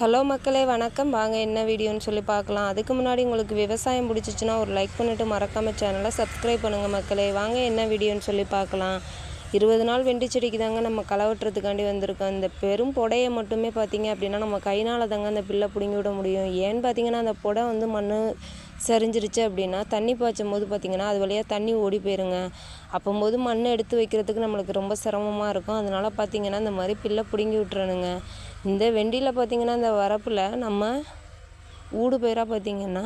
Hello மக்களே வணக்கம். வாங்க என்ன வீடியோன்னு சொல்லி பார்க்கலாம். அதுக்கு முன்னாடி உங்களுக்கு விவசாயம் பிடிச்சிச்சின்னா ஒரு லைக் பண்ணிவிட்டு மறக்காமல் சேனலை சப்ஸ்கிரைப் பண்ணுங்கள் மக்களே. வாங்க என்ன வீடியோன்னு சொல்லி பார்க்கலாம். 20 நாள் வெண்டி செடிக்கு தாங்க நம்ம களை வெட்டுறதுக்காண்டி வந்திருக்கோம். இந்த பெரும் புடையை மட்டுமே பார்த்திங்க அப்படின்னா நம்ம கைனால் தாங்க அந்த பில்லை பிடுங்கி விட முடியும். ஏன்னு பார்த்திங்கன்னா அந்த புடை வந்து மண் சரிஞ்சிருச்சு அப்படின்னா தண்ணி பாய்ச்சும் போது பார்த்திங்கன்னா அது வழியாக தண்ணி ஓடி போயிருங்க. அப்போது மண் எடுத்து வைக்கிறதுக்கு நம்மளுக்கு ரொம்ப சிரமமாக இருக்கும். அதனால் பார்த்திங்கன்னா இந்த மாதிரி பில்லை பிடுங்கி விட்டுறணுங்க. இந்த வெண்டியில் பார்த்திங்கன்னா இந்த வரப்பில் நம்ம ஊடு பயிராக பார்த்திங்கன்னா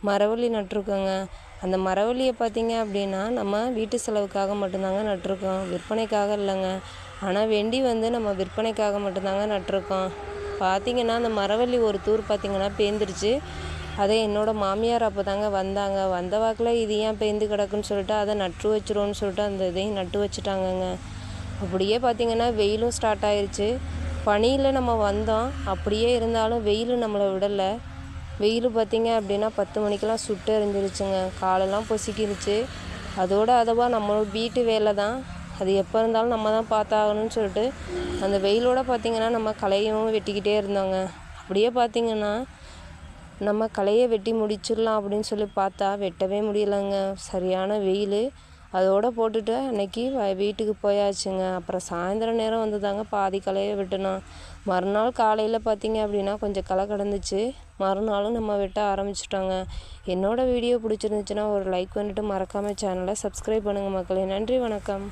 மரவள்ளி நட்டிருக்கோங்க. அந்த மரவள்ளியை பார்த்திங்க அப்படின்னா நம்ம வீட்டு செலவுக்காக மட்டும்தாங்க நட்டிருக்கோம், விற்பனைக்காக இல்லைங்க. ஆனால் வெண்டி வந்து நம்ம விற்பனைக்காக மட்டும்தாங்க நட்டிருக்கோம். பார்த்திங்கன்னா அந்த மரவள்ளி ஒரு தூர் பார்த்திங்கன்னா பேந்துருச்சு. அதை என்னோடய மாமியார் அப்போ தாங்க வந்தாங்க. வந்த வாக்கில் இது ஏன் பேந்து கிடக்குன்னு சொல்லிட்டு அதை நட்டு வச்சிருவோன்னு சொல்லிட்டு அந்த இதையும் நட்டு வச்சுட்டாங்கங்க. அப்படியே பார்த்திங்கன்னா வெயிலும் ஸ்டார்ட் ஆயிடுச்சு. பனியில் நம்ம வந்தோம், அப்படியே இருந்தாலும் வெயில் நம்மளை விடலை. வெயில் பார்த்திங்க அப்படின்னா 10 மணிக்கெலாம் சுட்டு எரிஞ்சிருச்சுங்க. காலெல்லாம் பொசிக்கிருச்சு. அதுவாக நம்மளோட வீட்டு வேலை தான், அது எப்போ இருந்தாலும் நம்ம தான் பார்த்தாகணும்னு சொல்லிட்டு அந்த வெயிலோடு பார்த்திங்கன்னா நம்ம களையும் வெட்டிக்கிட்டே இருந்தோங்க. அப்படியே பார்த்திங்கன்னா நம்ம களையை வெட்டி முடிச்சிடலாம் அப்படின்னு சொல்லி பார்த்தா வெட்டவே முடியலைங்க. சரியான வெயில். அதோடு போட்டுட்டு அன்றைக்கி வீட்டுக்கு போயாச்சுங்க. அப்புறம் சாயந்தரம் நேரம் வந்து தாங்க பாதி களையை வெட்டினோம். மறுநாள் காலையில் பார்த்திங்க அப்படின்னா கொஞ்சம் களை கிடந்துச்சு. மறுநாளும் நம்ம வெட்ட ஆரம்பிச்சிட்டோங்க. என்னோடய வீடியோ பிடிச்சிருந்துச்சுன்னா ஒரு லைக் பண்ணிவிட்டு மறக்காமல் சேனலை சப்ஸ்கிரைப் பண்ணுங்கள் மக்களே. நன்றி, வணக்கம்.